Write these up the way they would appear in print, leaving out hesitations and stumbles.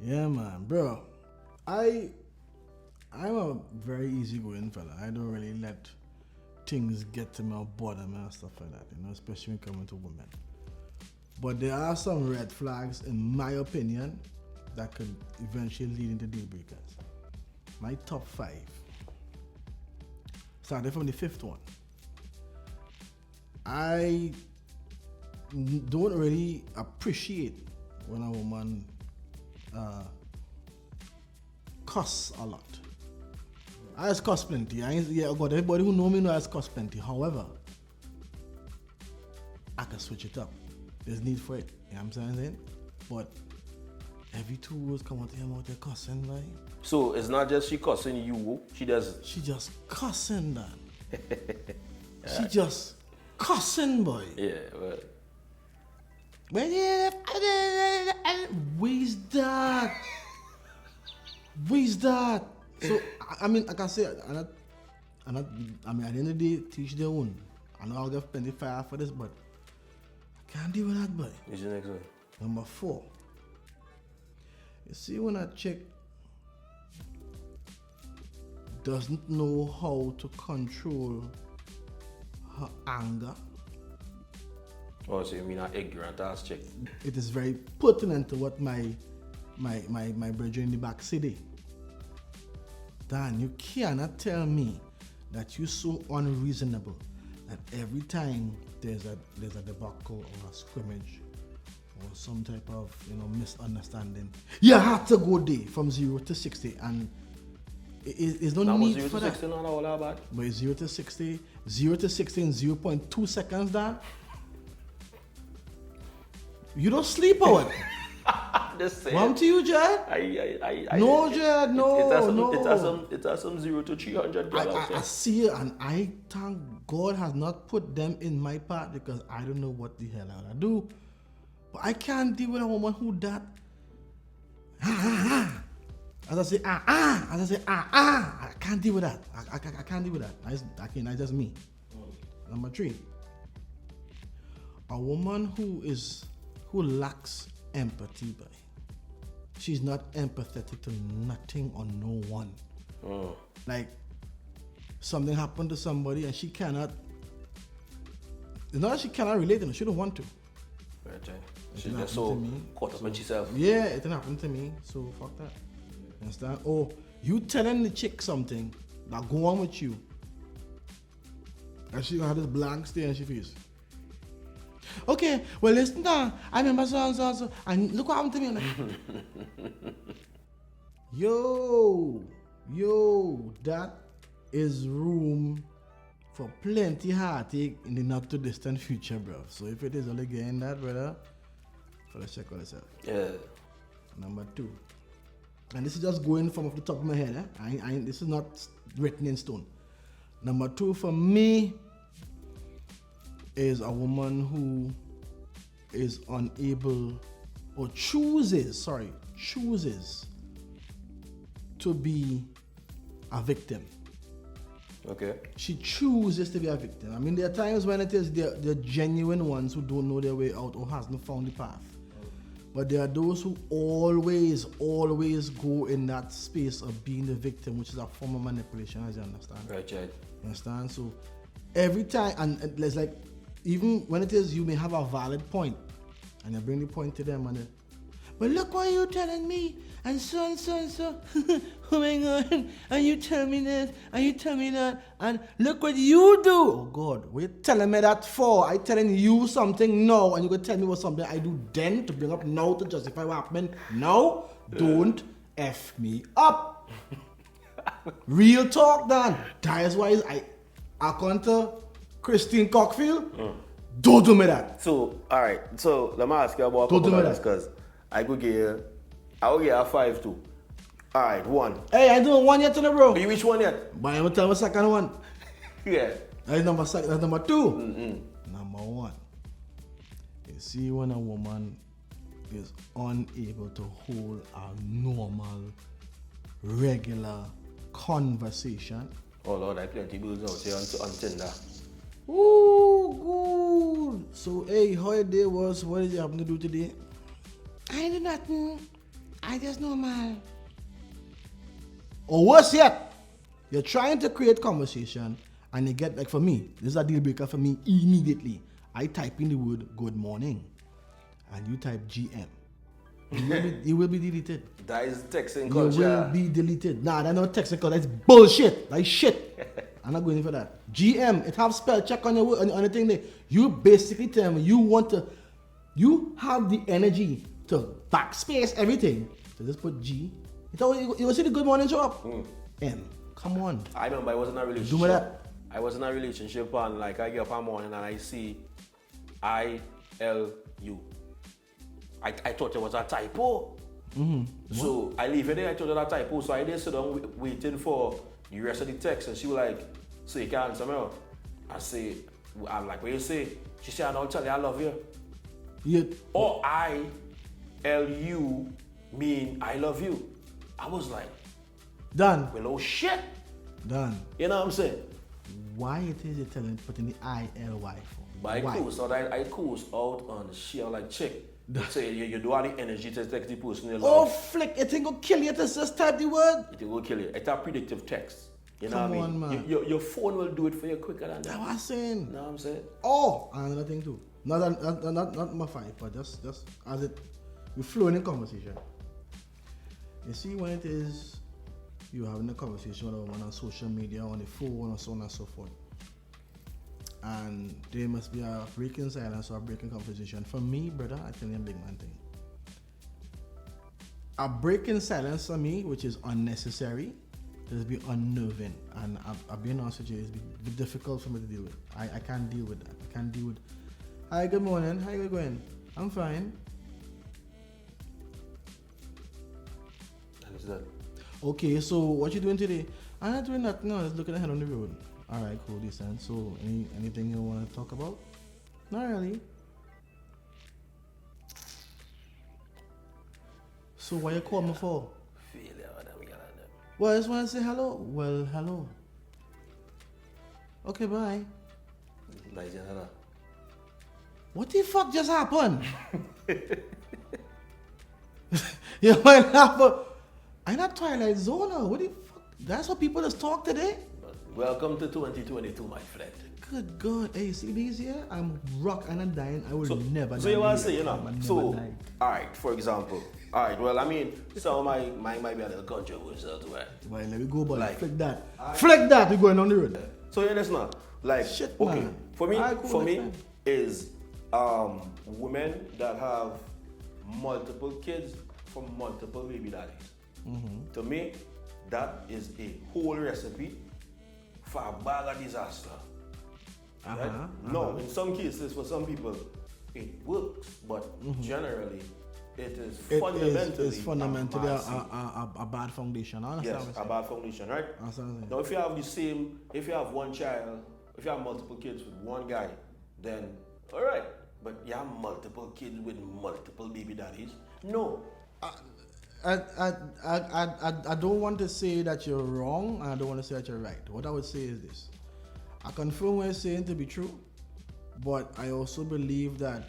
Yeah, man, bro. I'm a very easygoing fella. I don't really let things get to me or bother me and stuff like that, especially when coming to women. But there are some red flags, in my opinion, that could eventually lead into deal breakers. My top 5. Starting from the 5th one. I don't really appreciate when a woman cuss a lot. I just cuss plenty. God, everybody who know me know I just cuss plenty. However, I can switch it up. There's need for it. You know what I'm saying? But every 2 words come out of your mouth, they're cussing, like. So it's not just she cussing you, she does. She just cussing, Dan. She just cussing, boy. Yeah, well. Where's that? Where's that? So, I mean, like I say, at the end of the day, teach their own. I know I'll get plenty fire for this, but I can't deal with that, boy. What's the next one? Number 4. You see when a chick doesn't know how to control her anger. Oh, so you mean an ignorant ass chick? It is very pertinent to what my brother in the back city. Dan, you cannot tell me that you're so unreasonable that every time there's a debacle or a scrimmage or some type of misunderstanding, you have to go there from 0 to 60, and it's no need for that. 0 to 60 not all that bad. But it's 0 to 60 in 0.2 seconds, Dan. You don't sleep out. Just saying. Mom to you, Jed? No, Jed, no. It has some 0 to 300 I see it, and I thank God has not put them in my part, because I don't know what the hell I do. But I can't deal with a woman who that. As I say, I can't deal with that. I can't deal with that. That's just me. Number 3. A woman who lacks empathy, boy. She's not empathetic to nothing or no one. Oh. Like, something happened to somebody and she cannot. It's not that she cannot relate to them, she don't want to. Right. She's just so caught up in herself. Yeah, it didn't happen to me, so fuck that. You understand? Or you telling the chick something that go on with you, and she gonna have this blank stare on her face. Okay, well listen down. I remember so, and look what happened to me. Like, yo, that is room for plenty heartache in the not too distant future, bro. So if it is only getting that, brother, let's check on yourself. Yeah. Number 2, and this is just going from off the top of my head. This is not written in stone. Number 2 for me is a woman who is unable or chooses to be a victim. Okay. She chooses to be a victim. I mean, there are times when it is the genuine ones who don't know their way out or hasn't found the path. But there are those who always go in that space of being the victim, which is a form of manipulation, as you understand. Right. You understand? So every time, and it's like, even when it is, you may have a valid point, and you bring the point to them, and but look what you're telling me, and so. Oh my God, and you tell me this, and you tell me that, and look what you do. Oh God, what you telling me that for? I telling you something now, and you gonna tell me what something I do then to bring up now to justify what happened. No, don't F me up. Real talk, Dan. That is why I come to Christine Cockfield. Don't do me that. So, alright. So, let me ask you about Don't do me this, because I will get a 5 too. Alright, 1. Hey, I doing 1 yet to the bro. You which one yet? But I'm gonna tell you the second one. Yeah. That's number 2. Number 1. You see when a woman is unable to hold a normal, regular conversation. Oh Lord, I plenty bills out here on Tinder. Ooh, good. So, hey, how your day was? What did you happen to do today? I did nothing. I just normal. Or worse yet, you're trying to create conversation and you get, like for me, this is a deal breaker for me immediately. I type in the word good morning and you type GM. It will be deleted. That is texting You culture. will be deleted. Nah, that's not technical. That's bullshit. Like shit. I'm not going in for that. GM, it have spell check on your word, on the thing there. You basically tell me you have the energy to backspace everything. So just put G. You will see the good morning show up. M. Come on. I remember I was in a relationship. Do that. I was in a relationship and like I get up in the morning and I see ILU. I thought it was a typo. So I leave it there, I thought it was a typo. So I didn't sit down waiting for the rest of the text and she was like, so you can't answer me? I say, I'm like, what you say? She said, I'll tell you I love you. Yeah. Or ILU mean I love you. I was like, Done. well, oh shit. Done. You know what I'm saying? Why it is you telling putting the ILY for? But I Why? coast out, I coast out on shit like chick. So you do all the energy to text the person you Oh love. flick, it ain't gonna kill you to just type the word. It will kill you. It's a predictive text. You know Come what I mean? on, man. Your phone will do it for you quicker than That's that. what I'm saying. You know what I'm saying? Oh, and another thing too. Not my fight, but just as it we flowing in conversation. You see when it is you having a conversation with a woman on social media, on the phone, or so on and so forth. And there must be a breaking silence or a breaking conversation. For me, brother, I tell you a big man thing. A breaking silence for me, which is unnecessary, is be unnerving. And I'll be honest with you, it's be difficult for me to deal with. I can't deal with that. I can't deal with. Hi, good morning. How you going? I'm fine. And it's that. Okay, so what you doing today? I'm not doing nothing. No, just looking ahead on the road. All right, cool, decent. So, anything you want to talk about? Not really. So, why you call me for? Failure, madam, you got them. Well, I just want to say hello. Well, hello. Okay, bye. Nice, you know. What the fuck just happened? You might have a. I'm not Twilight Zone. What the fuck? That's what people just talk today? But welcome to 2022, my friend. Good God. Hey, see these here? I'm rock and I'm dying. I will never die. So you want to say, you I know, will never so, die. alright, for example, alright, well, I mean, some might be a little controversial to it. Well, let me go, but Like- flick that. Flick that. We're going on the road. So yeah, that's not like Shit, okay. man. For me, Alright, cool, for me next time. is women that have multiple kids from multiple baby daddies. Mm-hmm. To me, that is a whole recipe for a bag of disaster. Right? No, in some cases, for some people, it works, but generally, it is fundamentally It's fundamentally massive. a bad foundation. I understand Yes, what a you're bad foundation, right? saying. I understand what you're Now, if you have one child, if you have multiple kids with one guy, then all right. But you have multiple kids with multiple baby daddies. No. I don't want to say that you're wrong, and I don't want to say that you're right. What I would say is this. I confirm what you're saying to be true, but I also believe that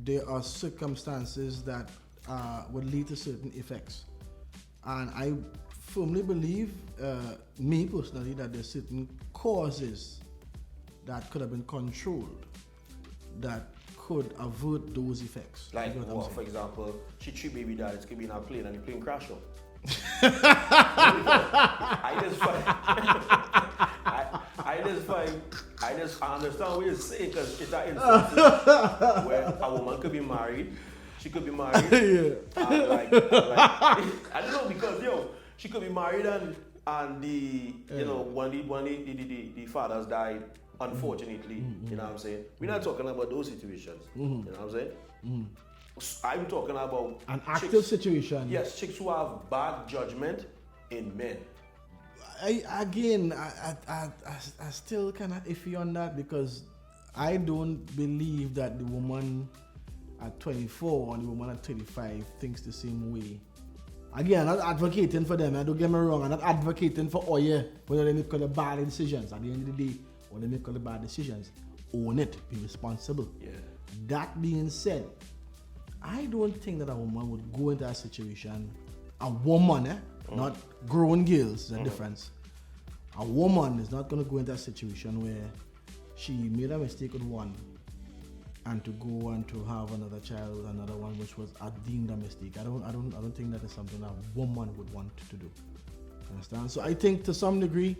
there are circumstances that would lead to certain effects. And I firmly believe, me personally, that there's certain causes that could have been controlled that could avert those effects. Like, You know what I'm what, saying? for example, she three baby daddies could be in a plane and the plane crash out. I just understand what you're saying because it's an instance where a woman could be married, she could be married, and like, I don't know because she could be married and the one of the fathers died unfortunately. You know what I'm saying? We're not talking about those situations. You know what I'm saying? I'm talking about An active chicks- situation. Yes, chicks who have bad judgment in men. I still cannot iffy on that because I don't believe that the woman at 24 and the woman at 35 thinks the same way. Again, I'm not advocating for them. Don't get me wrong. I'm not advocating for whether they make all the bad decisions. At the end of the day, when they make all the bad decisions, own it, be responsible. Yeah. That being said, I don't think that a woman would go into that situation. A woman, not grown girls, there's a difference. A woman is not going to go into a situation where she made a mistake with one and to go and to have another child with another one, which was deemed a mistake. I don't think that is something a woman would want to do. Understand? So I think to some degree,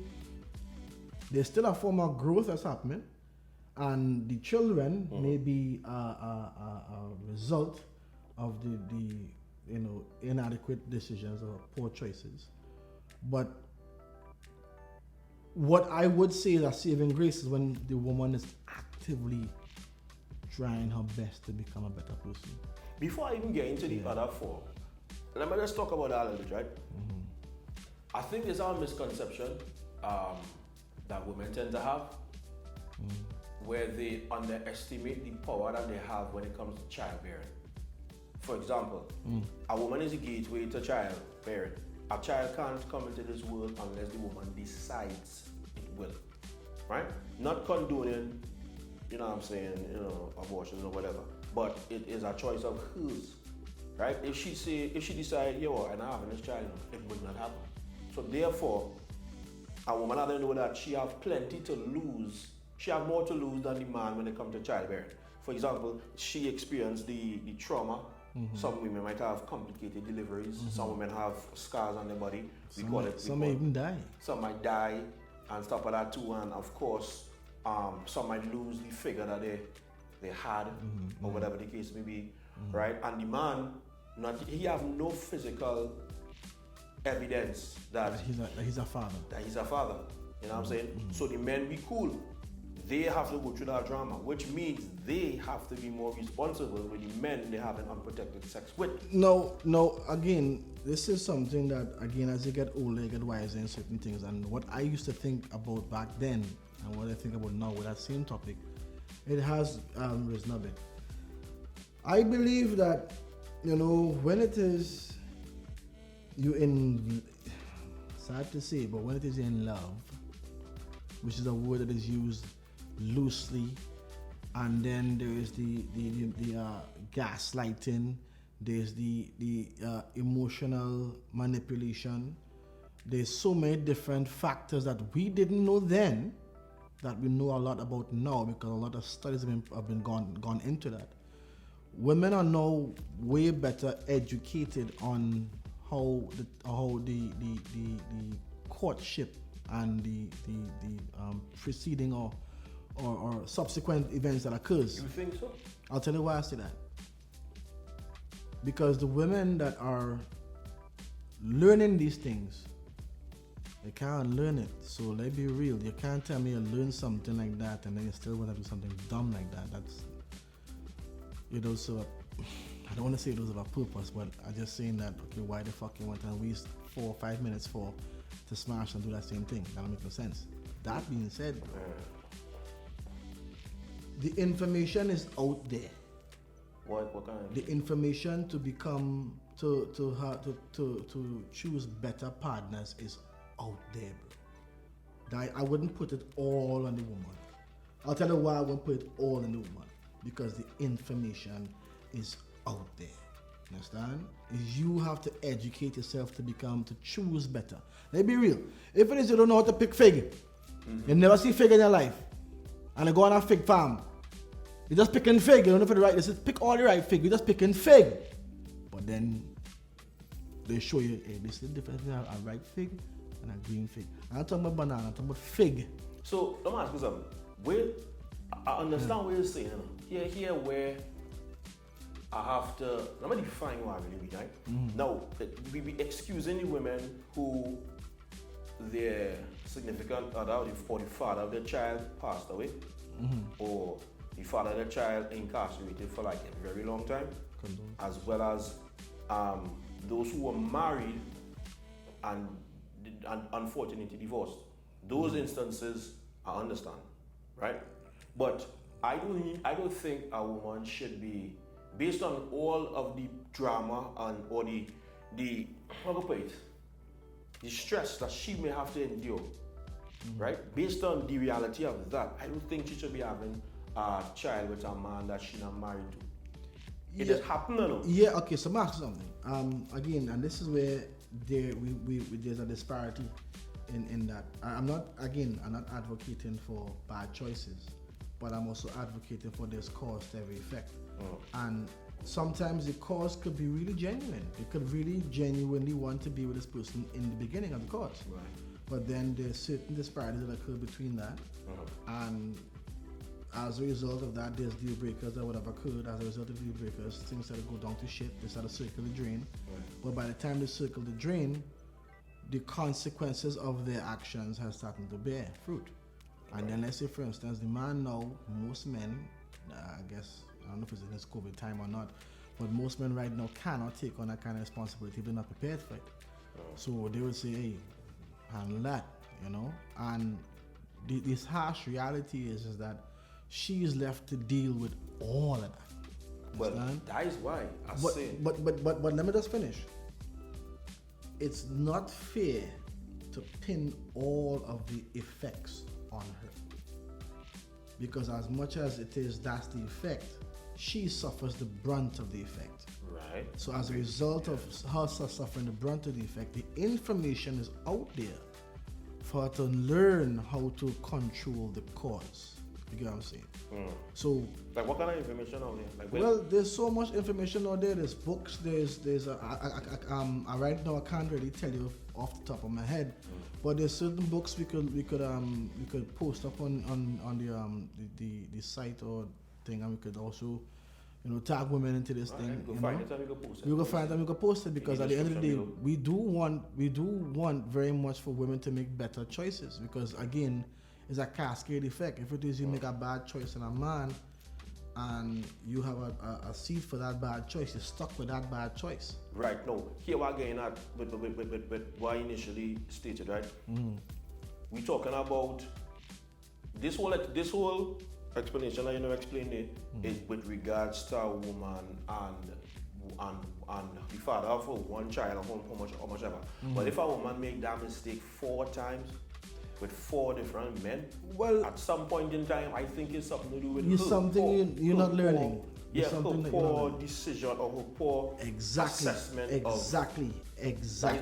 there's still a form of growth that's happening, and the children may be a result of the inadequate decisions or poor choices. But what I would say is a saving grace is when the woman is actively trying her best to become a better person. Before I even get into the other four, let me just talk about that a little bit, right? I think there's a misconception that women tend to have where they underestimate the power that they have when it comes to childbearing. For example, a woman is a gateway to childbearing. A child can't come into this world unless the woman decides it will, right? Not condoning, abortions or whatever, but it is a choice of hers, right? If she decide, I'm having this child, it would not happen. So therefore, a woman has to know that she has plenty to lose. She has more to lose than the man when it comes to childbearing. For example, she experienced the trauma. Some women might have complicated deliveries. Some women have scars on their body. Some may even die. Some might die and stuff like that too. And of course, some might lose the figure that they had, or whatever the case may be, right? And the man, he have no physical evidence that he's a father. That he's a father. You know what I'm saying? So the men be cool. They have to go through that drama, which means they have to be more responsible with the men they have an unprotected sex with. No, again, this is something that, again, as you get older, you get wiser in certain things. And what I used to think about back then and what I think about now with that same topic, it has risen a bit. I believe that, when it is sad to say, but when it is in love, which is a word that is used loosely, and then there is the gaslighting, there's the emotional manipulation. There's so many different factors that we didn't know then that we know a lot about now, because a lot of studies have been gone into that. Women are now way better educated on how the courtship and the preceding or subsequent events that occurs. You think so? I'll tell you why I say that. Because the women that are learning these things, they can't learn it. So let's be real. You can't tell me you learn something like that and then you still want to do something dumb like that. That's, so I don't want to say those of a purpose, but I'm just saying that, okay, why the fuck you want to waste 4 or 5 minutes to smash and do that same thing? That don't make no sense. That being said, the information is out there. What kind of? The information to become to choose better partners is out there, bro. I wouldn't put it all on the woman. I'll tell you why I won't put it all on the woman. Because the information is out there. Understand? You have to educate yourself to choose better. Let's be real. If it is you don't know how to pick fig, you never see fig in your life, and you go on a fig farm, you're just picking fig. You don't know if it's right. They say pick all the right fig. You're just picking fig. But then they show you, hey, this is the difference between a ripe fig and a green fig. I'm not talking about banana. I'm talking about fig. So let me ask you something. I understand what you're saying. Here where I have to, let me define what I really mean, right? Now, we be excusing the women who their significant other or the father of their child passed away, or the father of their child incarcerated for like a very long time, as well as those who were married and unfortunately divorced. Those instances, I understand, right? But I don't think a woman should be, based on all of the drama or the how do I put it, the stress that she may have to endure, right? Based on the reality of that, I don't think she should be having a child with a man that she's not married to. It just happened, you know. Yeah, okay, so Mark, something. Again, and this is where there's a disparity in that. I'm not advocating for bad choices, but I'm also advocating for this cause to every effect. And sometimes the cause could be really genuine. They could really genuinely want to be with this person in the beginning of the cause. Right. But then there's certain disparities that occur between that. And as a result of that, there's deal breakers that would have occurred. As a result of deal breakers, things that go down to shit, they start to circle the drain. Right. But by the time they circle the drain, the consequences of their actions have started to bear fruit. And then let's say, for instance, the man now, most men, I guess, I don't know if it's in this COVID time or not, but most men right now cannot take on that kind of responsibility if they're not prepared for it. So they would say, hey, handle that, you know? And this harsh reality is that she is left to deal with all of that. Well, Understand? that is why I say. But let me just finish. It's not fair to pin all of the effects on her. Because as much as that's the effect, she suffers the brunt of the effect. Right. So as a result of her suffering the brunt of the effect, the information is out there for her to learn how to control the cause. You get what I'm saying? So, like, what kind of information out there? Like, well, there's so much information out there. There's books. Right now I can't really tell you off the top of my head, but there's certain books we could post up on the site or thing, and we could also, tag women into this thing. Go find it and we can post it. We go find it and we can post it because at the end of the day, we do want very much for women to make better choices, because again, it's a cascade effect. If it is you make a bad choice in a man and you have a seed for that bad choice, you're stuck with that bad choice. Right. No, here we're getting at with what I initially stated, right? We talking about this whole explanation that explained it is with regards to a woman and the father of one child or how much ever. But if a woman make that mistake 4 times with 4 different men, well, at some point in time, I think it's something to do with you're not learning. Her poor decision or her poor assessment. Exactly.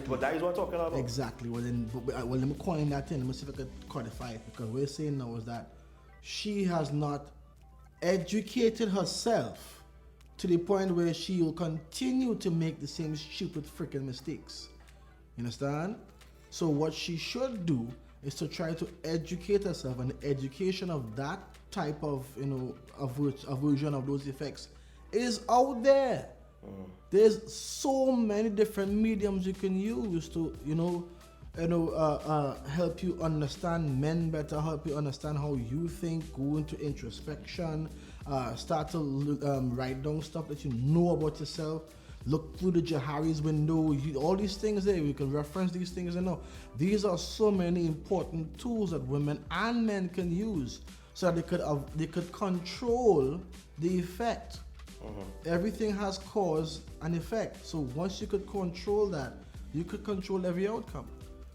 But that is what I'm talking about. Exactly. Well, let me coin that in. Let me see if I could codify it, because what we're saying now is that she has not educated herself to the point where she will continue to make the same stupid freaking mistakes. You understand? So what she should do is to try to educate herself, and the education of that type of aversion of those effects is out there. There's so many different mediums you can use to help you understand men better, help you understand how you think, go into introspection, start to write down stuff that you know about yourself. Look through the Johari's window, all these things there, we can reference these things. These are so many important tools that women and men can use so that they could control the effect. Everything has cause and effect. So once you could control that, you could control every outcome.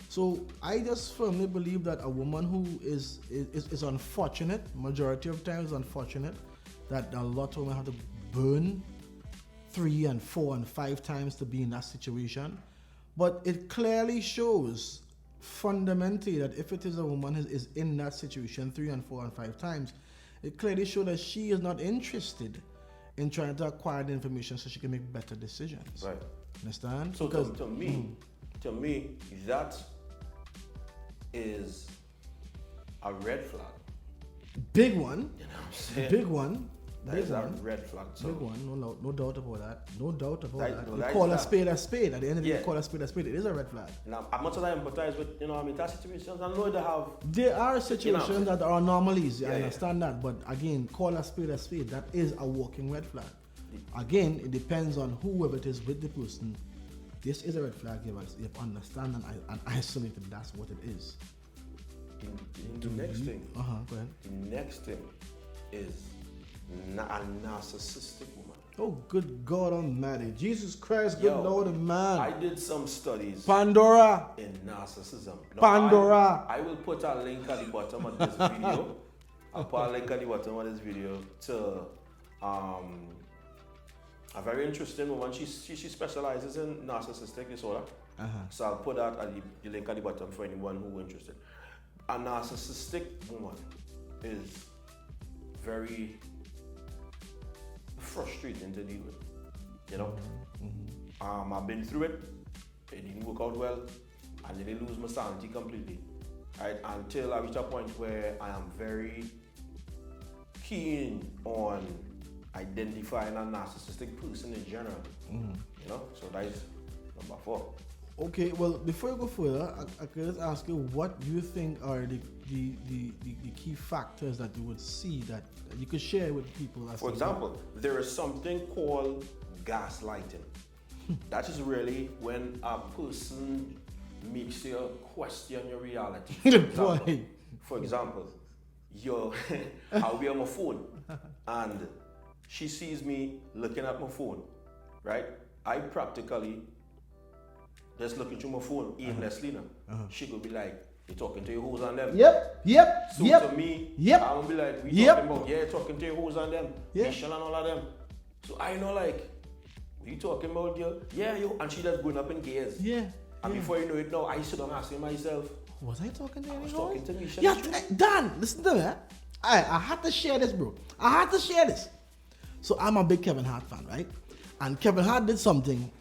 So I just firmly believe that a woman who is unfortunate, majority of times unfortunate, that a lot of women have to burn 3 and 4 and 5 times to be in that situation. But it clearly shows fundamentally that if it is a woman who is in that situation 3 and 4 and 5 times, it clearly shows that she is not interested in trying to acquire the information so she can make better decisions. Right. Understand? So to me, that is a red flag. Big one. You know what I'm saying? Big one. That is a red flag. So. Big one, no doubt about that. No doubt about that. No, You call a spade a spade. At the end of the day, you call a spade a spade. It is a red flag. Now, as much as I empathize with, that situations, I know they have. There are situations that are anomalies. I Yeah, understand that. But again, call a spade a spade. That is a walking red flag. Again, it depends on whoever it is with the person. This is a red flag. You have understand and isolated. That's what it is. The next thing. Go ahead. The next thing is a narcissistic woman. Oh, good God Almighty. Jesus Christ, good Lord and man. I did some studies Pandora. in narcissism. Now, Pandora. I will put a link at the bottom of this video. I'll put a link at the bottom of this video to a very interesting woman. She specializes in narcissistic disorder. So I'll put that at the link at the bottom for anyone who is interested. A narcissistic woman is very frustrating to deal with. You know, I've been through it. It didn't work out well, and then I lose my sanity completely. Right, until I reach a point where I am very keen on identifying a narcissistic person in general. You know, so that is number 4. Okay, well, before you go further, I could just ask you, what do you think are the key factors that you would see that you could share with people? For example, there is something called gaslighting. That is really when a person makes you question your reality. For example, I'll be on my phone and she sees me looking at my phone, right? I practically just looking through my phone aimlessly now. She could be like, "You talking to your hoes on them?" Yep. So to me, I'm gonna be like, "We talking about, yeah, talking to your hoes on them, Michelle and all of them." So I know, like, what you talking about, girl? Yeah, yo, and she just going up in gears. Yeah. And before you know it, now I sit down asking myself, was I talking to you? I was talking to Michelle. Yeah, Dan, listen to me. I had to share this, bro. I had to share this. So I'm a big Kevin Hart fan, right? And Kevin Hart did something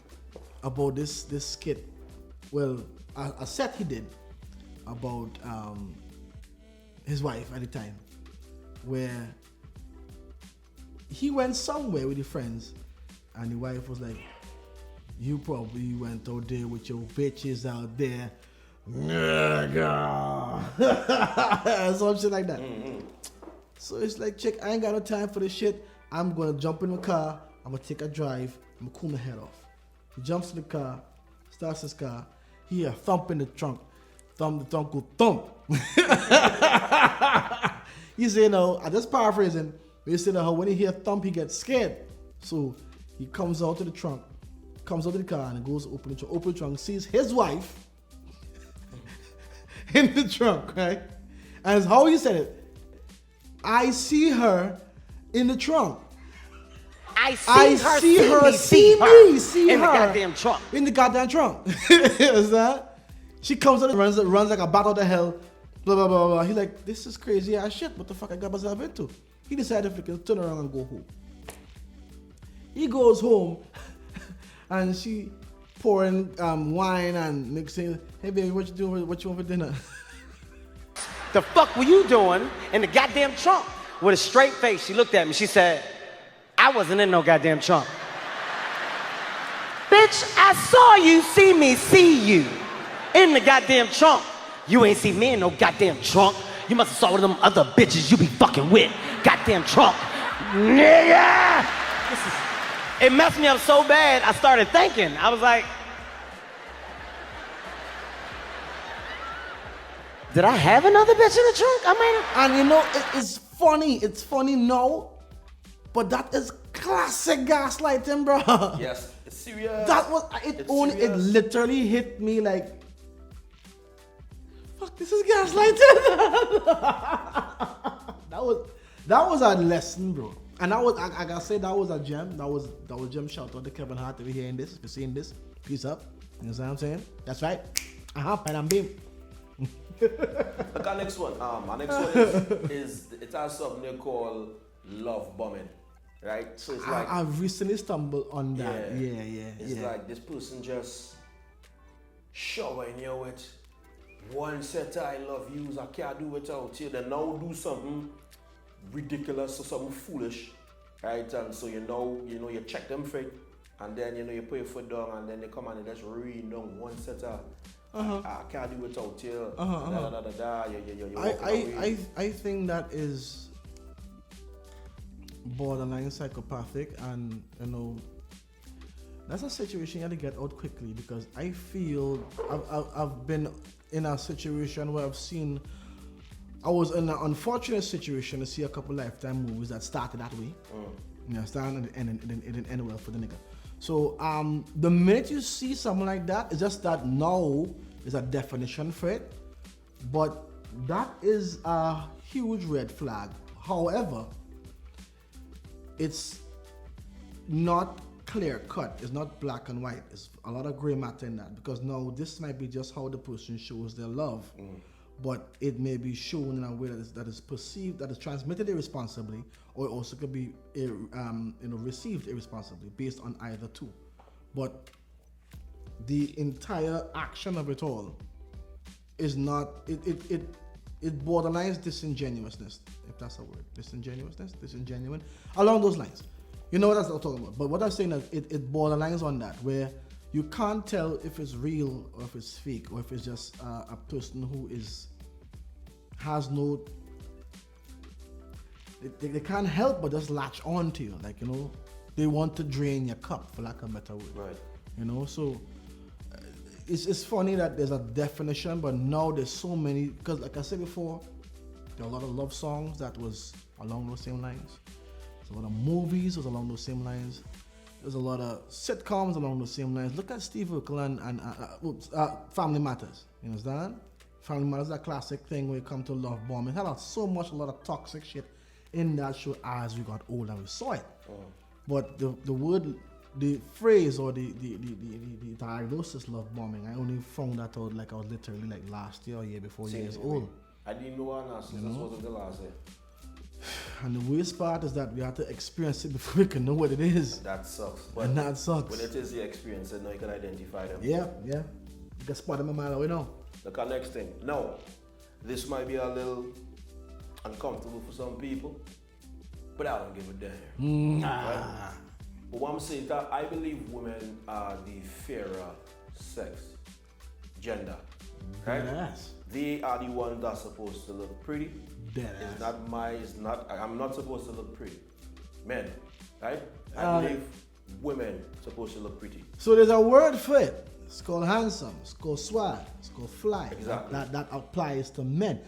about this skit. Well, a set he did about his wife at the time, where he went somewhere with his friends, and the wife was like, "You probably went out there with your bitches out there, nigga," some shit like that. So it's like, chick, I ain't got no time for this shit. I'm gonna jump in the car. I'm gonna take a drive. I'm gonna cool my head off. He jumps in the car, starts his car. He hear a thump in the trunk. The trunk go thump. He say, no, I just paraphrasing. But he said, when he hear a thump, he gets scared. So he comes out to the trunk, comes out to the car, and goes open the trunk, sees his wife in the trunk, right? And it's how he said it. I see her in the trunk. I see her See in her the goddamn trunk. In the goddamn trunk. Is that? She comes out and runs like a bat out of hell. Blah, blah, blah, blah. He's like, this is crazy ass shit. What the fuck I got myself into? He decided to turn around and go home. He goes home and she pouring wine and mixing. Hey, baby, what you doing? What you want for dinner? The fuck were you doing in the goddamn trunk? With a straight face, she looked at me. She said, I wasn't in no goddamn trunk. Bitch, I saw you see me see you in the goddamn trunk. You ain't see me in no goddamn trunk. You must have saw one of them other bitches you be fucking with. Goddamn trunk. Nigga! It messed me up so bad, I started thinking. I was like, did I have another bitch in the trunk? I mean, and you know, it's funny. It's funny now, but that is classic gaslighting, bro. Yes, it's serious. That was it literally hit me like, fuck, this is gaslighting. that was a lesson, bro. And that was, I gotta say, that was a gem. That was gem. Shout out to Kevin Hart if you're hearing this, if you're seeing this. Peace up. You know what I'm saying? That's right. Pen and beam. Look, our next one. Our next one is it has something they call love bombing, right? So it's like I've recently stumbled on that. Yeah. It's like this person just showering you with one set of I love yous, I can't do without you. Then now do something ridiculous or something foolish, right? And so you check them for it, and then you put your foot down, and then they come and they just read down one set of I can't do without you. I think that is borderline psychopathic, and that's a situation you have to get out quickly, because I feel I've been in a situation where I was in an unfortunate situation to see a couple Lifetime movies that started that way. Started and it didn't end well for the nigga. So the minute you see something like that, it's just that now there's a definition for it, but that is a huge red flag. However, it's not clear cut. It's not black and white. It's a lot of gray matter in that, because now this might be just how the person shows their love, but it may be shown in a way that is perceived, that is transmitted irresponsibly, or it also could be received irresponsibly based on either two. But the entire action of it all is not, it borderlines disingenuousness, if that's a word. Disingenuine, along those lines. You know what I'm talking about. But what I'm saying is it borderlines on that, where you can't tell if it's real or if it's fake, or if it's just a person who has no, they can't help but just latch on to you. Like, you know, they want to drain your cup, for lack of a better word. Right. You know, so it's funny that there's a definition, but now there's so many, because like I said before, there are a lot of love songs that was along those same lines. There's a lot of movies was along those same lines. There's a lot of sitcoms along those same lines. Look at Steve Urkel and Family Matters. You understand? Family Matters is a classic thing when it comes to love bombing. It had a lot of toxic shit in that show as we got older and we saw it. But the word, the phrase, or the diagnosis love bombing, I only found that out like I was literally like last year or year before years old. I didn't know what narcissism was until last year. And the worst part is that we have to experience it before we can know what it is. That sucks. And that sucks. When it is the experience, then now you can identify them. Yeah. You can spot them a mile away now. Look at next thing. Now, this might be a little uncomfortable for some people, but I don't give a damn. Right? But what I'm saying is that I believe women are the fairer sex, gender. Right? Yes. They are the ones that are supposed to look pretty. Deadass. I'm not supposed to look pretty. Men, right? I believe women supposed to look pretty. So there's a word for it. It's called handsome. It's called swag. It's called fly. Exactly. That applies to men.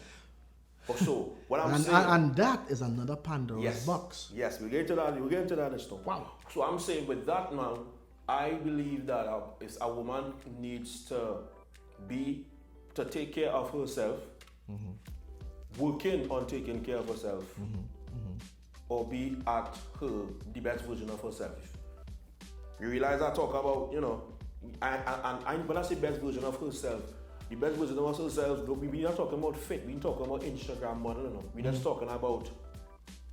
So what I'm saying, and that is another Pandora's box. Yes, we get to that. We get to that and stuff. Wow. So I'm saying with that now, I believe that a woman needs to take care of herself, working on taking care of herself, or be at the best version of herself. You realize I talk about, you know, and when I say best version of herself, the best version of herself, we're not talking about fit, we're talking about Instagram model, no. We're just talking about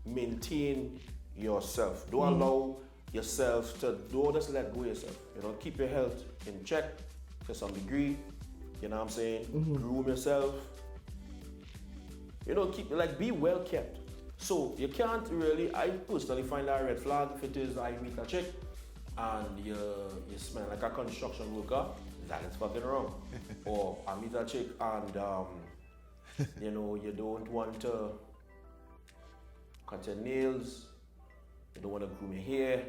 maintain yourself. Don't allow yourself don't just let go of yourself. You know, keep your health in check to some degree. You know what I'm saying? Groom yourself. You know, be well kept. So you can't really, I personally find that a red flag if it is I meet a chick and you smell like a construction worker, that is fucking wrong. Or I meet a chick and you know, you don't want to cut your nails, you don't want to groom your hair,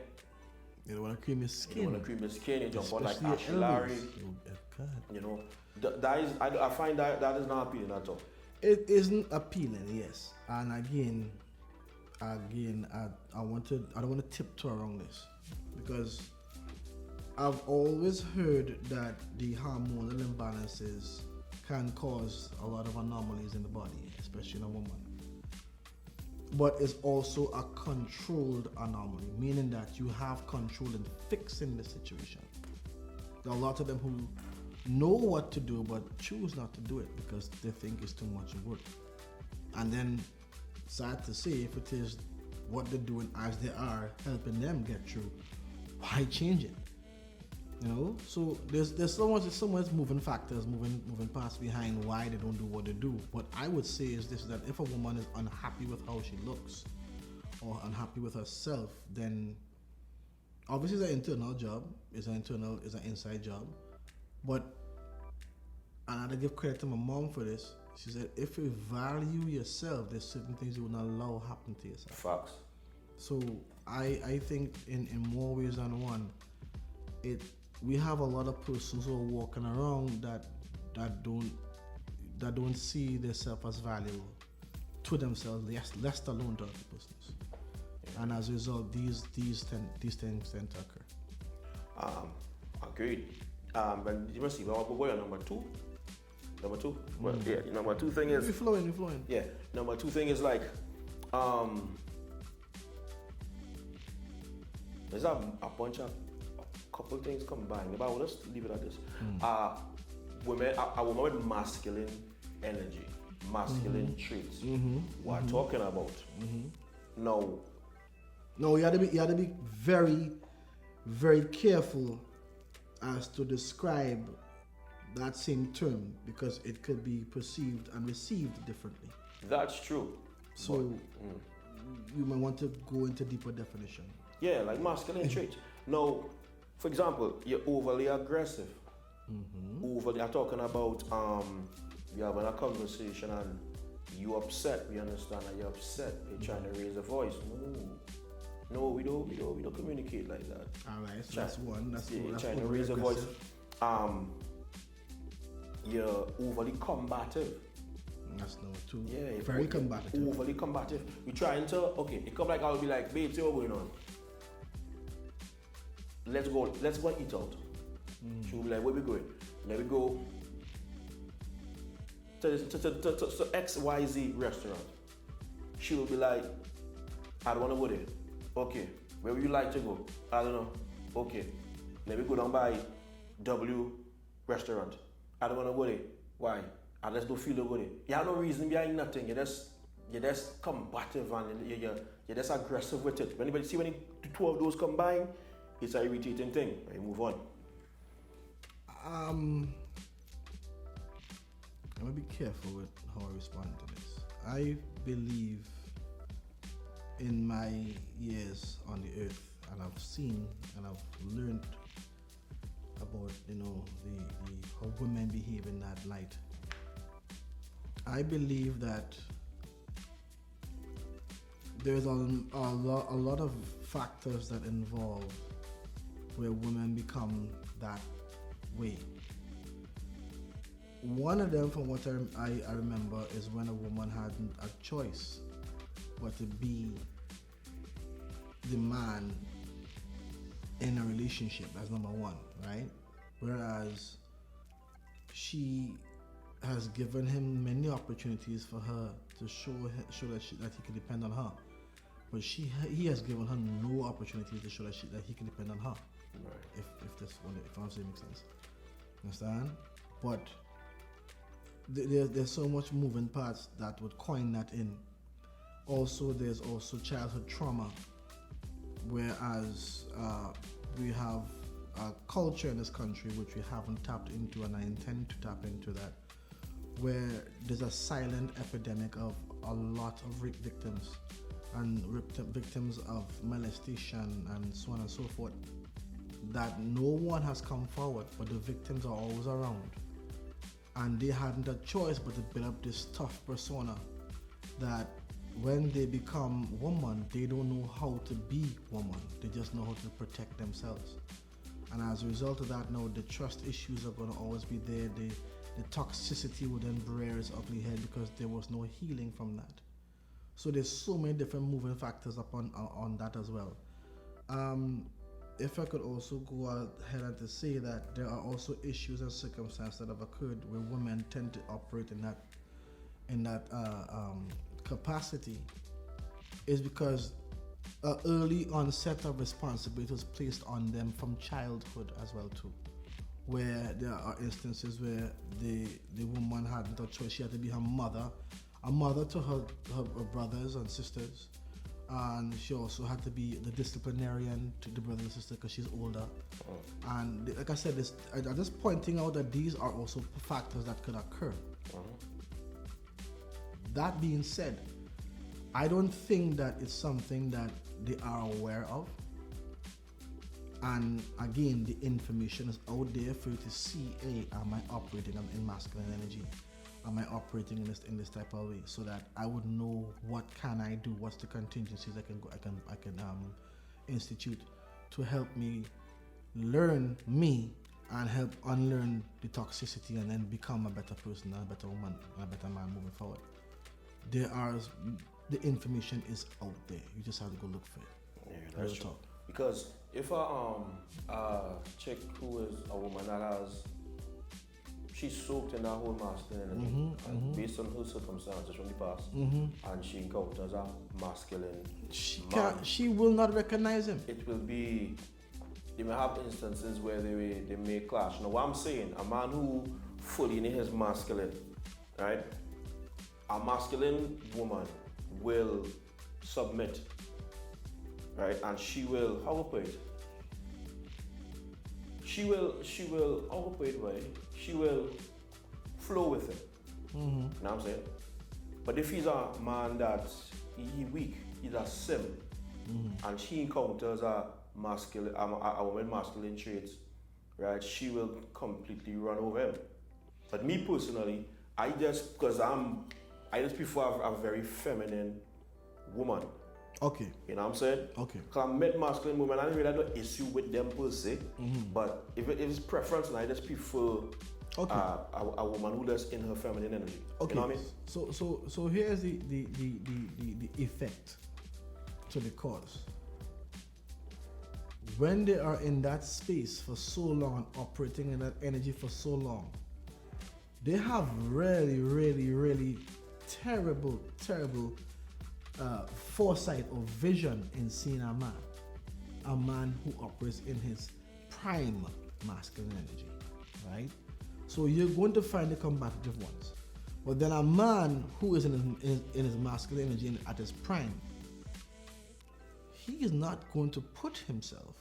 you don't want to cream your skin. You don't want to cream your skin, you jump on like Especially Ashley your Larry. God. You know, I find that is not appealing at all. It isn't appealing, yes. And again, I don't want to tiptoe around this, because I've always heard that the hormonal imbalances can cause a lot of anomalies in the body, especially in a woman. But it's also a controlled anomaly, meaning that you have control in fixing the situation. There are a lot of them who know what to do but choose not to do it because they think it's too much work. And then, sad to say, if it is what they're doing as they are helping them get through, why change it? You know, so there's so much moving factors moving past behind why they don't do what they do. What I would say is this: that if a woman is unhappy with how she looks or unhappy with herself, then obviously it's an internal job, it's an inside job. But, and I give credit to my mom for this, she said if you value yourself, there's certain things you will not allow happen to yourself. Facts. So I think in more ways than one, we have a lot of persons who are walking around that don't see themselves as valuable to themselves, less alone to other persons. And as a result, these things tend to occur. Agreed. But you must see, we'll go on number two. Well, yeah, number two thing is... You're flowing. Yeah, number two thing is like, there's a bunch of couple things combined. But I will just leave it at this. A woman with masculine energy, masculine traits. We're talking about. Now, No, you have to be very, very careful as to describe that same term because it could be perceived and received differently. that's true. So you might want to go into deeper definition. Yeah, like masculine traits. Now, for example, you're overly aggressive. Overly, I'm talking about you're having a conversation and you upset. We understand that you're upset. You're trying to raise a voice. No, we don't communicate like that. All right, so that's one. That's Yeah, you're that's trying to overly raise a voice. aggressive. You're overly combative. That's number two. Yeah, you're very combative. Overly combative. We trying to it come like I'll be like, babe, see what's going on. Let's go and eat out. She'll be like, where we going? Let me go to XYZ restaurant. She will be like, I don't want to go there. Okay, where would you like to go? I don't know. Okay, let me go down by W restaurant. I don't want to go there. Why? I just don't feel to go there. You have no reason behind nothing. You're just combative and you're just aggressive with it. When the two of those combine, it's an irritating thing. Right, move on. I'm gonna be careful with how I respond to this. I believe in my years on the earth, and I've seen and I've learned about the how women behave in that light. I believe that there's a lot of factors that involve where women become that way. One of them, from what I remember, is when a woman had a choice but to be the man in a relationship. That's number one, right? Whereas she has given him many opportunities for her to show that he can depend on her, but he has given her no opportunities to show that he can depend on her. Right. If I'm saying makes sense, understand? But there's so much moving parts that would coin that in. Also, there's also childhood trauma, whereas we have a culture in this country which we haven't tapped into, and I intend to tap into that, where there's a silent epidemic of a lot of rape victims and victims of molestation and so on and so forth, that no one has come forward, but the victims are always around. And they hadn't a choice but to build up this tough persona that when they become woman, they don't know how to be woman. They just know how to protect themselves. And as a result of that, now the trust issues are going to always be there. The toxicity would then rear its ugly head because there was no healing from that. So there's so many different moving factors on that as well. If I could also go ahead and to say that there are also issues and circumstances that have occurred where women tend to operate in that capacity, is because an early onset of responsibility was placed on them from childhood as well too, where there are instances where the woman hadn't a choice. She had to be a mother to her brothers and sisters, and she also had to be the disciplinarian to the brother and sister because she's older. And like I said, I'm just pointing out that these are also factors that could occur. That being said, I don't think that it's something that they are aware of. And again, the information is out there for you to see, hey, am I operating in masculine energy? Am I operating in this type of way? So that I would know what can I do, what's the contingencies I can institute to help me learn me and help unlearn the toxicity and then become a better person, a better woman, and a better man moving forward. The information is out there. You just have to go look for it. Yeah, that's true. Because if a chick who is a woman that she's soaked in that whole masculinity, and based on her circumstances from the past, and she encounters a masculine man, she will not recognize him. It will be you may have instances where they may clash. Now, what I'm saying, a man who fully in his masculine, right? A masculine woman will submit, right? And she will, how will I put it? She will, how will I put it, right? She will flow with it. You know what I'm saying? But if he's a man that's weak, he's a sim, and she encounters a masculine, a woman masculine traits, right? She will completely run over him. But me personally, I just prefer a very feminine woman. Okay. You know what I'm saying? Okay. Because I met masculine women, I don't really have no issue with them per se. But if it's preference, I just prefer a woman who lives in her feminine energy. Okay. You know what I mean? So here's the effect to the cause. When they are in that space for so long, operating in that energy for so long, they have really terrible foresight or vision in seeing a man who operates in his prime masculine energy, right? So you're going to find the combative ones. But then a man who is in his masculine energy and at his prime, he is not going to put himself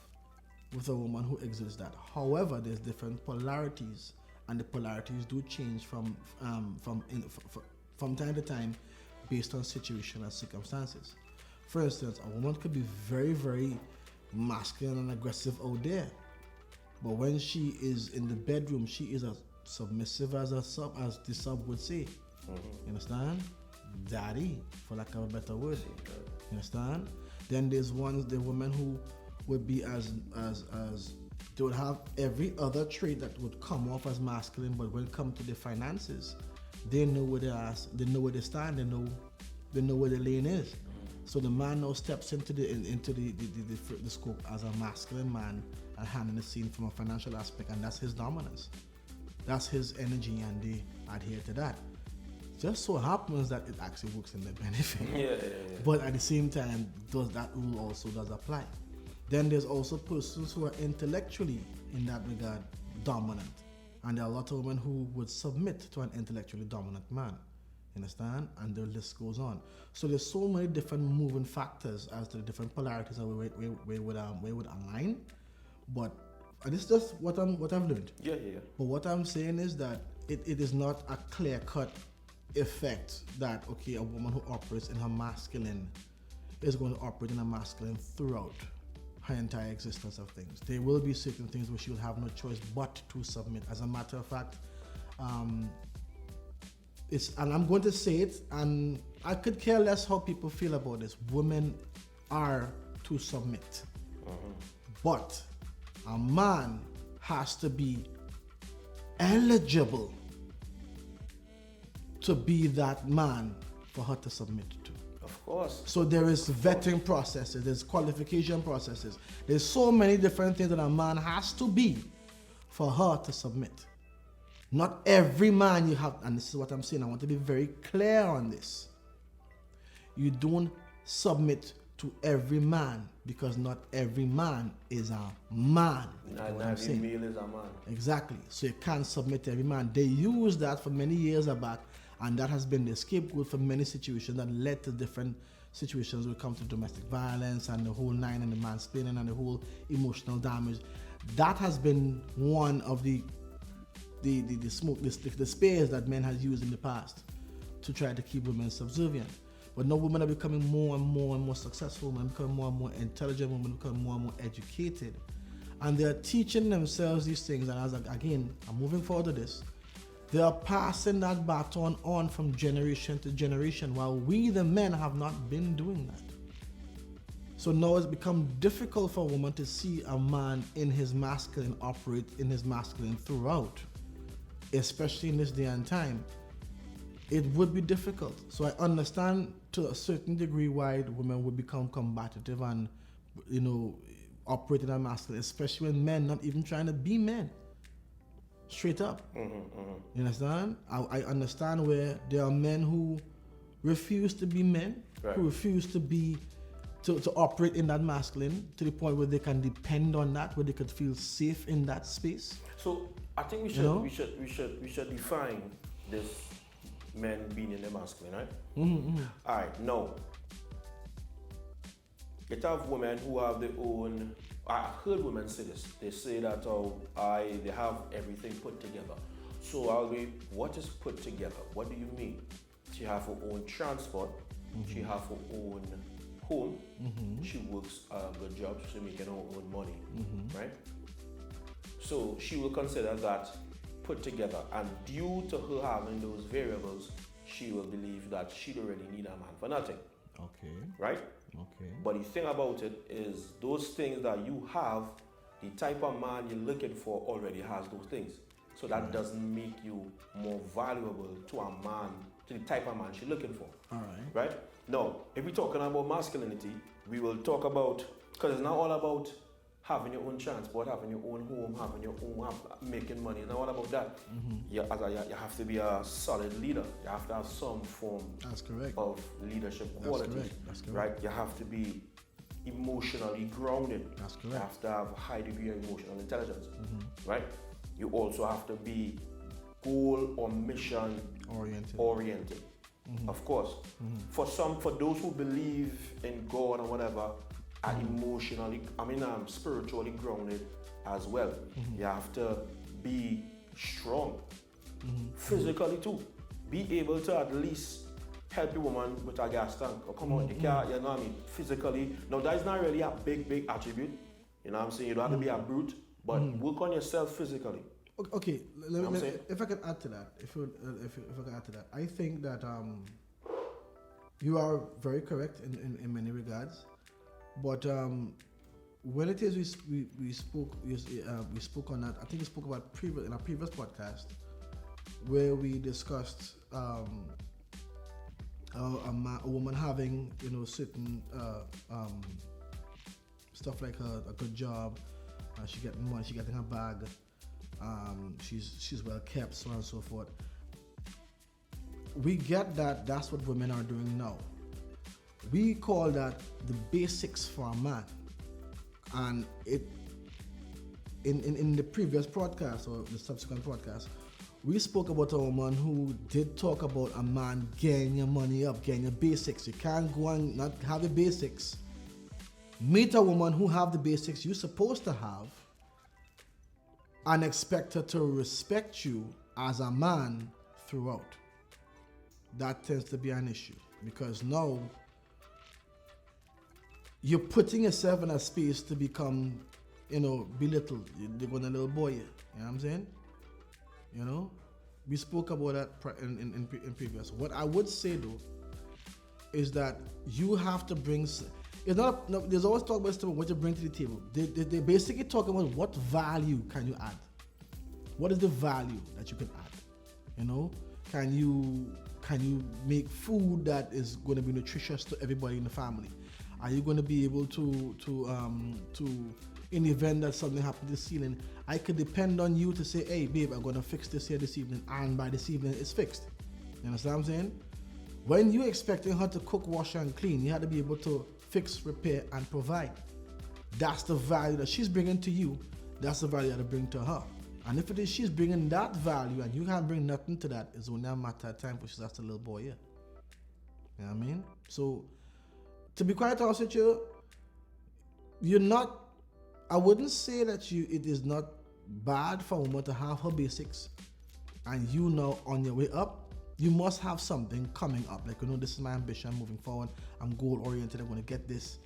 with a woman who exhibits that. However, there's different polarities, and the polarities do change from time to time based on situation and circumstances. For instance, a woman could be very masculine and aggressive out there, but when she is in the bedroom, she is as submissive as the sub would say. You understand? Daddy, for lack of a better word. You understand? Then there's the women who would be as they would have every other trait that would come off as masculine, but when it comes to the finances, they know where they know where they stand, they know where the lane is. So the man now steps into the scope as a masculine man and handling the scene from a financial aspect, and that's his dominance. That's his energy, and they adhere to that. Just so happens that it actually works in their benefit. Yeah. But at the same time, that rule also does apply. Then there's also persons who are intellectually, in that regard, dominant. And there are a lot of women who would submit to an intellectually dominant man. Understand? And the list goes on. So there's so many different moving factors as to the different polarities and where would align. But this is just what I've learned. Yeah. But what I'm saying is that it is not a clear-cut effect that, okay, a woman who operates in her masculine is going to operate in a masculine throughout her entire existence of things. There will be certain things where she will have no choice but to submit. As a matter of fact, and I'm going to say it, and I could care less how people feel about this. Women are to submit. But a man has to be eligible to be that man for her to submit to. Of course. So there is vetting processes, there's qualification processes. There's so many different things that a man has to be for her to submit. Not every man you have, and this is what I'm saying, I want to be very clear on this. You don't submit to every man because not every man is a man. Not every male is a man. Exactly. So you can't submit to every man. They used that for many years back, and that has been the scapegoat for many situations that led to different situations when it comes to domestic violence and the whole nine and the mansplaining and the whole emotional damage. That has been one of the spears that men have used in the past to try to keep women subservient. But now women are becoming more and more successful, women are becoming more and more intelligent, women are becoming more and more educated. And they're teaching themselves these things, and I'm moving forward to this. They are passing that baton on from generation to generation, while we, the men, have not been doing that. So now it's become difficult for a woman to see a man in his masculine operate in his masculine throughout, especially in this day and time. It would be difficult. So I understand to a certain degree why women would become combative and, operate in a masculine, especially when men not even trying to be men. Straight up. You understand? I understand where there are men who refuse to be men, right, who refuse to be to operate in that masculine to the point where they can depend on that, where they could feel safe in that space. So I think we should You know? we should define this men being in the masculine, right? All right, now you have women who have their own. I heard women say this. They say that they have everything put together. So I'll be, what is put together? What do you mean? She have her own transport. She have her own home. She works a good job. She's making her own money, right? So she will consider that put together, and due to her having those variables, she will believe that she don't really need a man for nothing, Okay. right? Okay. But the thing about it is those things that you have, the type of man you're looking for already has those things. So that doesn't make you more valuable to a man, to the type of man she's looking for. All right. Right? Now, if we're talking about masculinity, we will talk about, because it's not all about having your own transport, having your own home, having your own, making money. It's not all about that. You have to be a solid leader. You have to have some form That's correct. of leadership qualities. That's correct. Right? You have to be emotionally grounded. That's You correct. have to have a high degree of emotional intelligence. Right? You also have to be goal or mission oriented. Of course. For those who believe in God or whatever, are spiritually grounded as well. You have to be strong. Physically too. Be able to at least help a woman with a gas tank or come out in the car, you know what I mean? Physically. Now that is not really a big attribute. You know what I'm saying? You don't have to be a brute, but work on yourself physically. Okay, know what I'm saying? if I can add to that, if I can add to that, I think that you are very correct in many regards, but when it is we spoke on that, I think we spoke about in a previous podcast where we discussed a woman having certain stuff like a good job, she getting money, she getting her bag. She's well kept, so on and so forth. We get that that's what women are doing now. We call that the basics for a man. And it in the previous podcast or the subsequent podcast, we spoke about a woman who did talk about a man getting your money up, getting your basics. You can't go and not have the basics. Meet a woman who have the basics you're supposed to have and expect her to respect you as a man throughout. That tends to be an issue because now you're putting yourself in a space to become, belittled. They're going a little boy. You know what I'm saying? We spoke about that in previous. What I would say though is that you have to bring. It's not. No, there's always talk about what you bring to the table. They basically talk about what value can you add. What is the value that you can add? Can you make food that is going to be nutritious to everybody in the family? Are you going to be able to in the event that something happens this evening, I could depend on you to say, hey babe, I'm going to fix this here this evening, and by this evening it's fixed. You understand what I'm saying? When you're expecting her to cook, wash, and clean, you have to be able to fix, repair, and provide. That's the value that she's bringing to you. That's the value that you bring to her. And if it is she's bringing that value and you can't bring nothing to that, it's only a matter of time because she's just a little boy here. You know what I mean? So, to be quite honest with you, I wouldn't say that it is not bad for a woman to have her basics and you know on your way up. You must have something coming up. Like, this is my ambition moving forward. I'm goal oriented. I'm going to get this.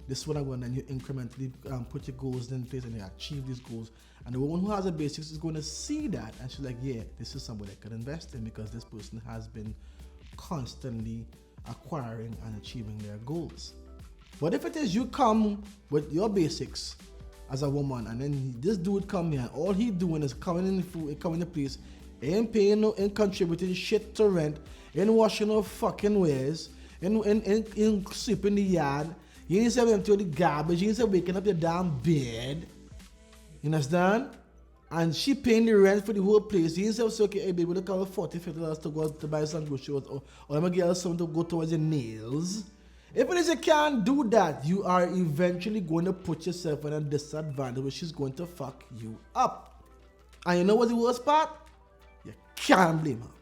This is what I'm going to, and you incrementally put your goals in place and you achieve these goals. And the woman who has the basics is going to see that and she's like, yeah, this is somebody I could invest in because this person has been constantly acquiring and achieving their goals. But if it is you come with your basics as a woman and then this dude come here and all he doing is coming in the food, coming in the place, ain't paying no, ain't contributing shit to rent, ain't washing no fucking wares, ain't sweeping the yard, you ain't saying empty the garbage, you ain't saying waking up your damn bed. You understand? And she paying the rent for the whole place. You ain't saying, okay, hey baby, look at $40, $50 to go to buy some groceries or I'm gonna get her something to go towards your nails. If it is you can't do that, you are eventually going to put yourself in a disadvantage where she's going to fuck you up. And you know what's the worst part? You can't blame her.